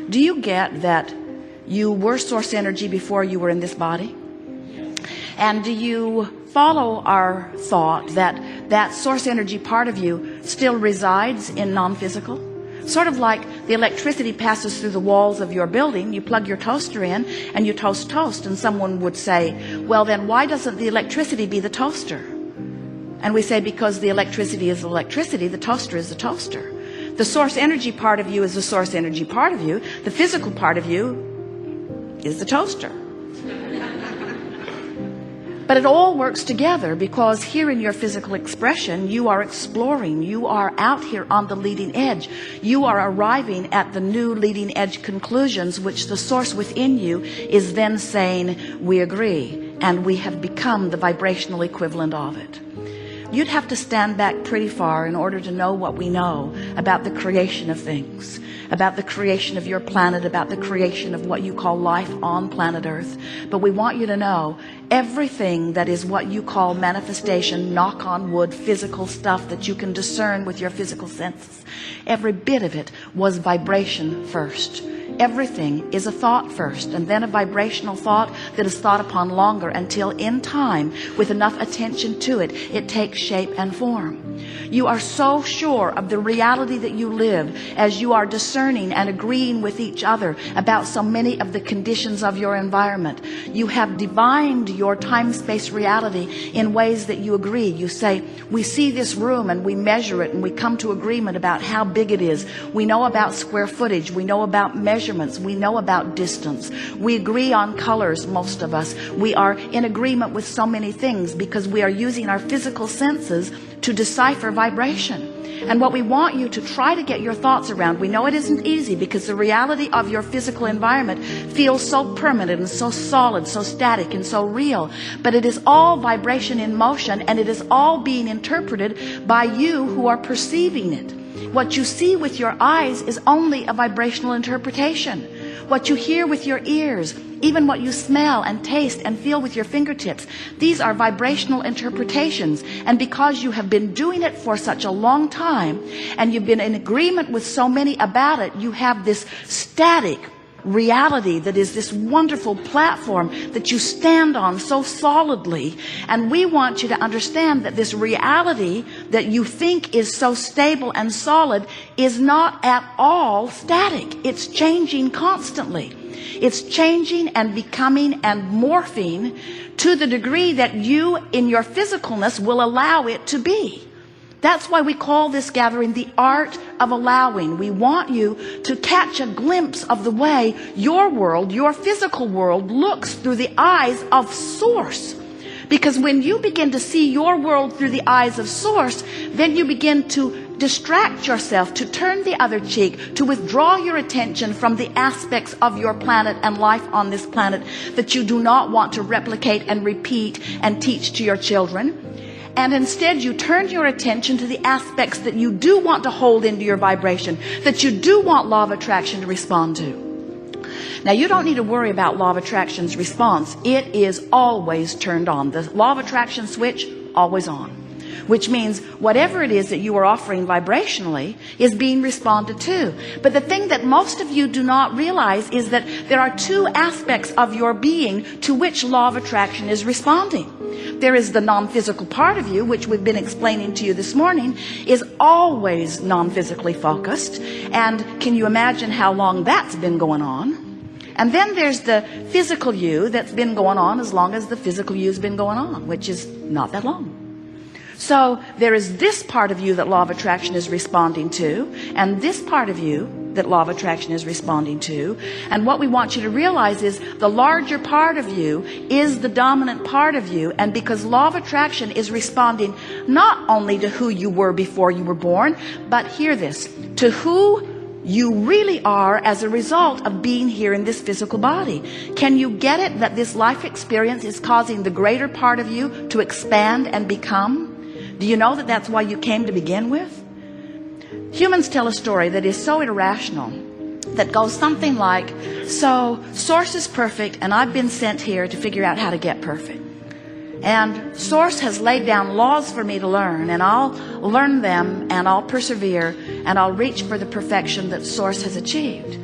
Do you get that you were source energy before you were in this body? And do you follow our thought that that source energy part of you still resides in non-physical? Sort of like the electricity passes through the walls of your building. You plug your toaster in and you toast toast, and someone would say, well, then why doesn't the electricity be the toaster? And we say, because the electricity is electricity, the toaster is the toaster. The source energy part of you is the source energy part of you. The physical part of you is the toaster. But it all works together, because here in your physical expression, you are exploring. You are out here on the leading edge. You are arriving at the new leading edge conclusions, which the source within you is then saying, we agree, and we have become the vibrational equivalent of it. You'd have to stand back pretty far in order to know what we know about the creation of things, about the creation of your planet, about the creation of what you call life on planet Earth. But we want you to know everything that is what you call manifestation, knock on wood, physical stuff that you can discern with your physical senses. Every bit of it was vibration first. Everything is a thought first, and then a vibrational thought that is thought upon longer, until in time, with enough attention to it, it takes shape and form. You are so sure of the reality that you live as you are discerning and agreeing with each other about so many of the conditions of your environment. You have divined your time-space reality in ways that you agree. You say, we see this room and we measure it and we come to agreement about how big it is. We know about square footage. We know about measurements. We know about distance. We agree on colors, most of us. We are in agreement with so many things because we are using our physical senses to decipher vibration. And what we want you to try to get your thoughts around, we know it isn't easy because the reality of your physical environment feels so permanent and so solid, so static and so real. But it is all vibration in motion, and it is all being interpreted by you who are perceiving it. What you see with your eyes is only a vibrational interpretation. What you hear with your ears, even what you smell and taste and feel with your fingertips, these are vibrational interpretations. And because you have been doing it for such a long time, and you've been in agreement with so many about it, you have this static reality that is this wonderful platform that you stand on so solidly. And we want you to understand that this reality that you think is so stable and solid is not at all static. It's changing constantly. It's changing and becoming and morphing to the degree that you in your physicalness will allow it to be. That's why we call this gathering the art of allowing. We want you to catch a glimpse of the way your world, your physical world, looks through the eyes of Source. Because when you begin to see your world through the eyes of Source, then you begin to distract yourself, to turn the other cheek, to withdraw your attention from the aspects of your planet and life on this planet that you do not want to replicate and repeat and teach to your children. And instead you turn your attention to the aspects that you do want to hold into your vibration, that you do want law of attraction to respond to. Now, you don't need to worry about law of attraction's response. It is always turned on. The law of attraction switch, always on. Which means whatever it is that you are offering vibrationally is being responded to. But the thing that most of you do not realize is that there are two aspects of your being to which law of attraction is responding. There is the non-physical part of you, which we've been explaining to you this morning, is always non-physically focused. And can you imagine how long that's been going on? And then there's the physical you that's been going on as long as the physical you's been going on, which is not that long. So there is this part of you that law of attraction is responding to, and this part of you that law of attraction is responding to. And what we want you to realize is the larger part of you is the dominant part of you. And because law of attraction is responding not only to who you were before you were born, but hear this, to who you really are as a result of being here in this physical body. Can you get it that this life experience is causing the greater part of you to expand and become? Do you know that that's why you came to begin with? Humans tell a story that is so irrational that goes something like, so Source is perfect and I've been sent here to figure out how to get perfect. And Source has laid down laws for me to learn, and I'll learn them and I'll persevere and I'll reach for the perfection that Source has achieved.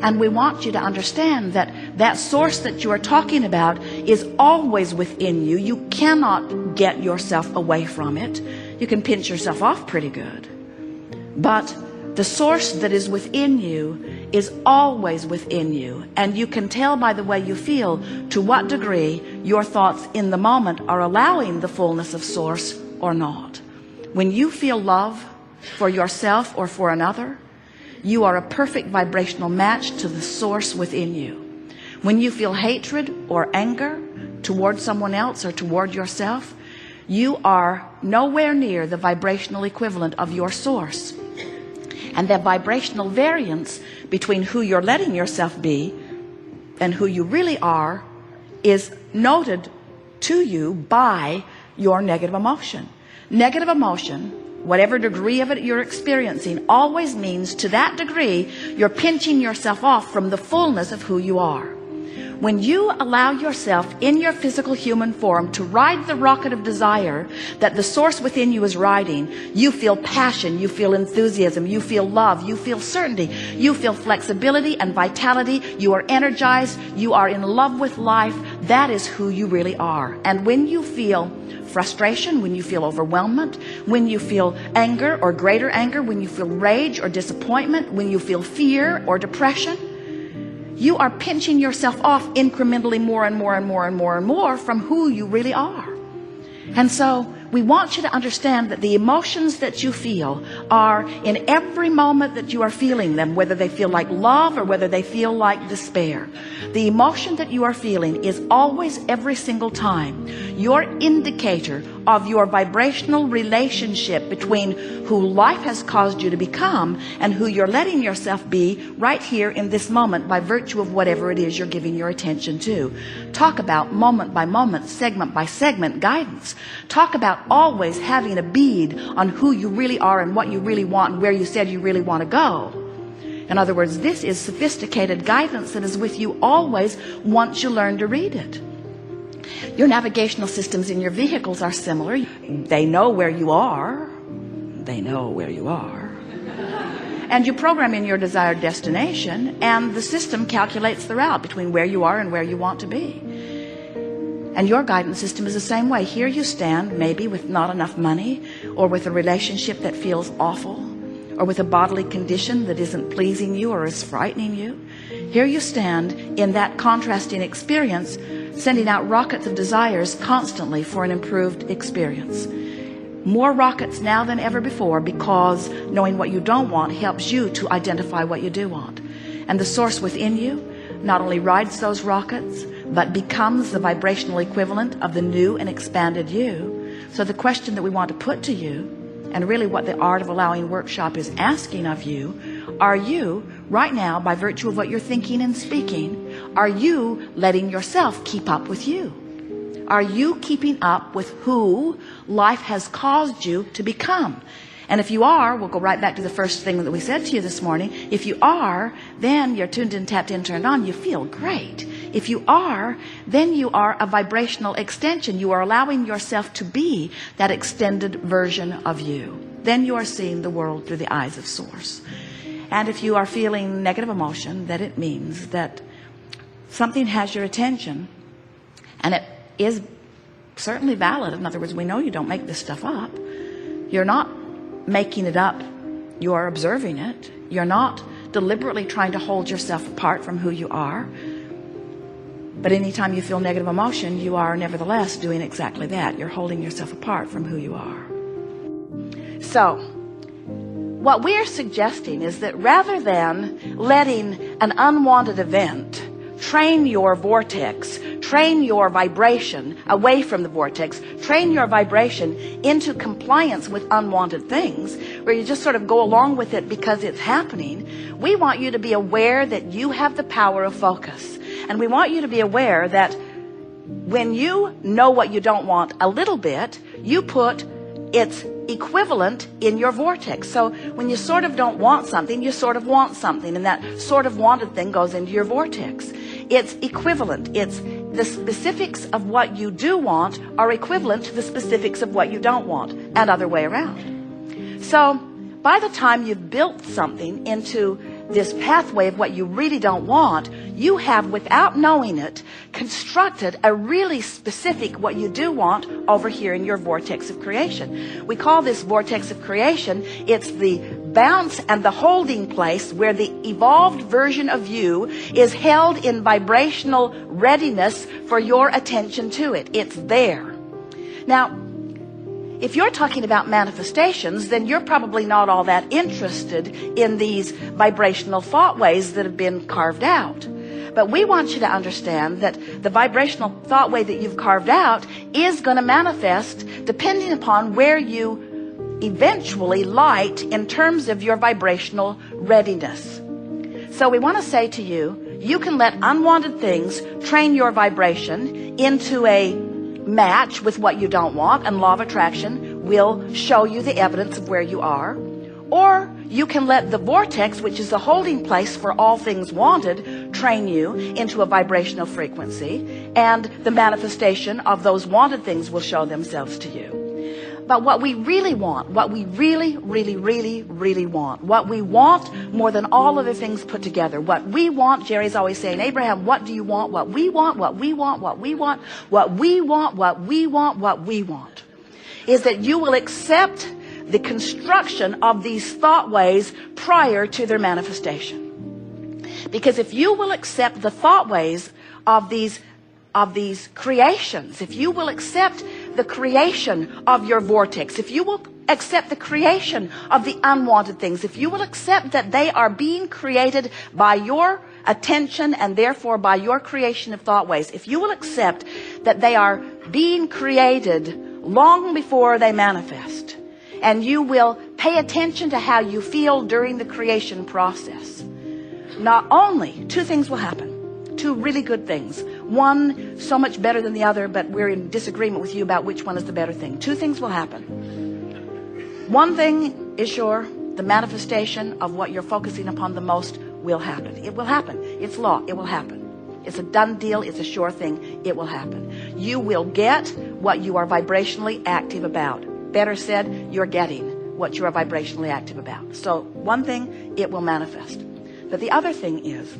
And we want you to understand that that source that you are talking about is always within you. You cannot get yourself away from it. You can pinch yourself off pretty good, but the source that is within you is always within you. And you can tell by the way you feel to what degree your thoughts in the moment are allowing the fullness of source or not. When you feel love for yourself or for another, you are a perfect vibrational match to the source within you. When you feel hatred or anger toward someone else or toward yourself, you are nowhere near the vibrational equivalent of your source. And the vibrational variance between who you're letting yourself be and who you really are is noted to you by your negative emotion. Negative emotion, whatever degree of it you're experiencing, always means to that degree you're pinching yourself off from the fullness of who you are. When you allow yourself in your physical human form to ride the rocket of desire that the source within you is riding, you feel passion, you feel enthusiasm, you feel love, you feel certainty, you feel flexibility and vitality, you are energized, you are in love with life. That is who you really are. And when you feel frustration, when you feel overwhelmment, when you feel anger or greater anger, when you feel rage or disappointment, when you feel fear or depression, you are pinching yourself off incrementally more and more and more and more and more from who you really are. And so we want you to understand that the emotions that you feel are in every moment that you are feeling them, whether they feel like love or whether they feel like despair. The emotion that you are feeling is always, every single time, your indicator of your vibrational relationship between who life has caused you to become and who you're letting yourself be right here in this moment by virtue of whatever it is you're giving your attention to. Talk about moment by moment, segment by segment guidance. Talk about always having a bead on who you really are and what you really want and where you said you really want to go. In other words, this is sophisticated guidance that is with you always once you learn to read it. Your navigational systems in your vehicles are similar. They know where you are. They know where you are. And you program in your desired destination, and the system calculates the route between where you are and where you want to be. And your guidance system is the same way. Here you stand, maybe with not enough money, or with a relationship that feels awful, or with a bodily condition that isn't pleasing you or is frightening you. Here you stand in that contrasting experience, sending out rockets of desires constantly for an improved experience. More rockets now than ever before, because knowing what you don't want helps you to identify what you do want. And the source within you not only rides those rockets, but becomes the vibrational equivalent of the new and expanded you. So the question that we want to put to you, and really what the Art of Allowing workshop is asking of you, are you right now, by virtue of what you're thinking and speaking, are you letting yourself keep up with you? Are you keeping up with who life has caused you to become? And if you are, we'll go right back to the first thing that we said to you this morning. If you are, then you're tuned in, tapped in, turned on. You feel great. If you are, then you are a vibrational extension. You are allowing yourself to be that extended version of you. Then you are seeing the world through the eyes of Source. And if you are feeling negative emotion, that it means that something has your attention, and it is certainly valid. In other words, we know you don't make this stuff up. You're not making it up. You are observing it. You're not deliberately trying to hold yourself apart from who you are. But anytime you feel negative emotion, you are nevertheless doing exactly that. You're holding yourself apart from who you are. So what we're suggesting is that rather than letting an unwanted event train your vortex, train your vibration away from the vortex, train your vibration into compliance with unwanted things, where you just sort of go along with it because it's happening, we want you to be aware that you have the power of focus. And we want you to be aware that when you know what you don't want a little bit, you put its equivalent in your vortex. So when you sort of don't want something, you sort of want something, and that sort of wanted thing goes into your vortex. It's equivalent. It's the specifics of what you do want are equivalent to the specifics of what you don't want, and other way around. So by the time you've built something into this pathway of what you really don't want, you have, without knowing it, constructed a really specific what you do want over here in your vortex of creation. We call this vortex of creation, it's the bounce and the holding place where the evolved version of you is held in vibrational readiness for your attention to it. It's there. Now, if you're talking about manifestations, then you're probably not all that interested in these vibrational thought ways that have been carved out. But we want you to understand that the vibrational thought way that you've carved out is going to manifest depending upon where you eventually light in terms of your vibrational readiness. So we want to say to you, you can let unwanted things train your vibration into a match with what you don't want, and law of attraction will show you the evidence of where you are. Or you can let the vortex, which is the holding place for all things wanted, train you into a vibrational frequency, and the manifestation of those wanted things will show themselves to you. But what we really want, what we really want, what we want more than all of the things put together, what we want, Jerry's always saying, Abraham, what do you want? What we want, what we want, what we want, what we want, what we want, what we want, is that you will accept the construction of these thought ways prior to their manifestation. Because if you will accept the thought ways of these creations, if you will accept the creation of your vortex, if you will accept the creation of the unwanted things, if you will accept that they are being created by your attention and therefore by your creation of thought ways, if you will accept that they are being created long before they manifest, and you will pay attention to how you feel during the creation process, not only two things will happen. Two really good things. One so much better than the other, but we're in disagreement with you about which one is the better thing. Two things will happen. One thing is sure, the manifestation of what you're focusing upon the most will happen. It will happen. It's law. It will happen. It's a done deal. It's a sure thing. It will happen. You will get what you are vibrationally active about. Better said, you're getting what you are vibrationally active about. So one thing, it will manifest. But the other thing is,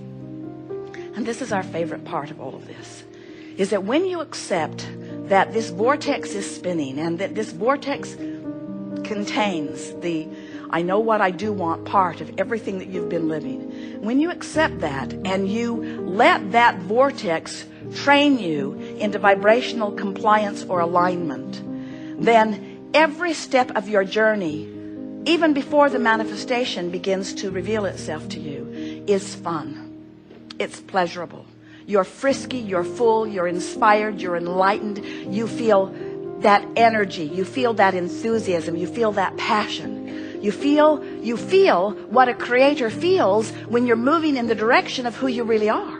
and this is our favorite part of all of this, is that when you accept that this vortex is spinning and that this vortex contains the I know what I do want part of everything that you've been living, when you accept that and you let that vortex train you into vibrational compliance or alignment, then every step of your journey, even before the manifestation begins to reveal itself to you, is fun. It's pleasurable. You're frisky, you're full, you're inspired, you're enlightened. You feel that energy, you feel that enthusiasm, you feel that passion. You feel what a creator feels when you're moving in the direction of who you really are.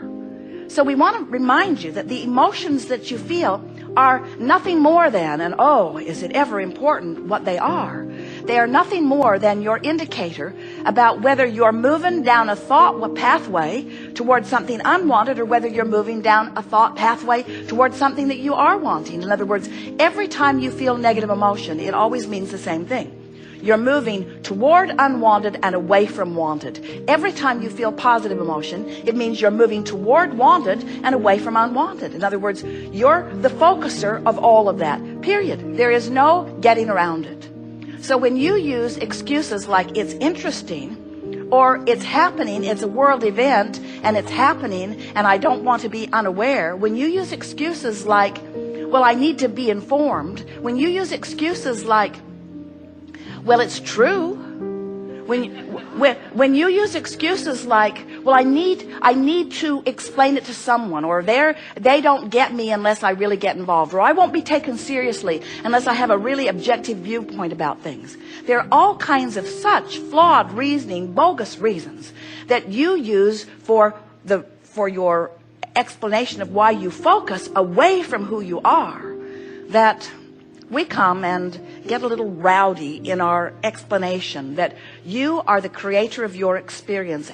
So we want to remind you that the emotions that you feel are nothing more than, and oh, is it ever important what they are? They are nothing more than your indicator about whether you're moving down a thought pathway towards something unwanted or whether you're moving down a thought pathway towards something that you are wanting. In other words, every time you feel negative emotion, it always means the same thing. You're moving toward unwanted and away from wanted. Every time you feel positive emotion, it means you're moving toward wanted and away from unwanted. In other words, you're the focuser of all of that, period. There is no getting around it. So when you use excuses like it's interesting or it's happening, it's a world event and it's happening and I don't want to be unaware, when you use excuses like, well, I need to be informed, when you use excuses like, well, it's true, when you use excuses like, well, I need to explain it to someone, or they don't get me unless I really get involved, or I won't be taken seriously unless I have a really objective viewpoint about things. There are all kinds of such flawed reasoning, bogus reasons that you use for your explanation of why you focus away from who you are, that we come and get a little rowdy in our explanation that you are the creator of your experience.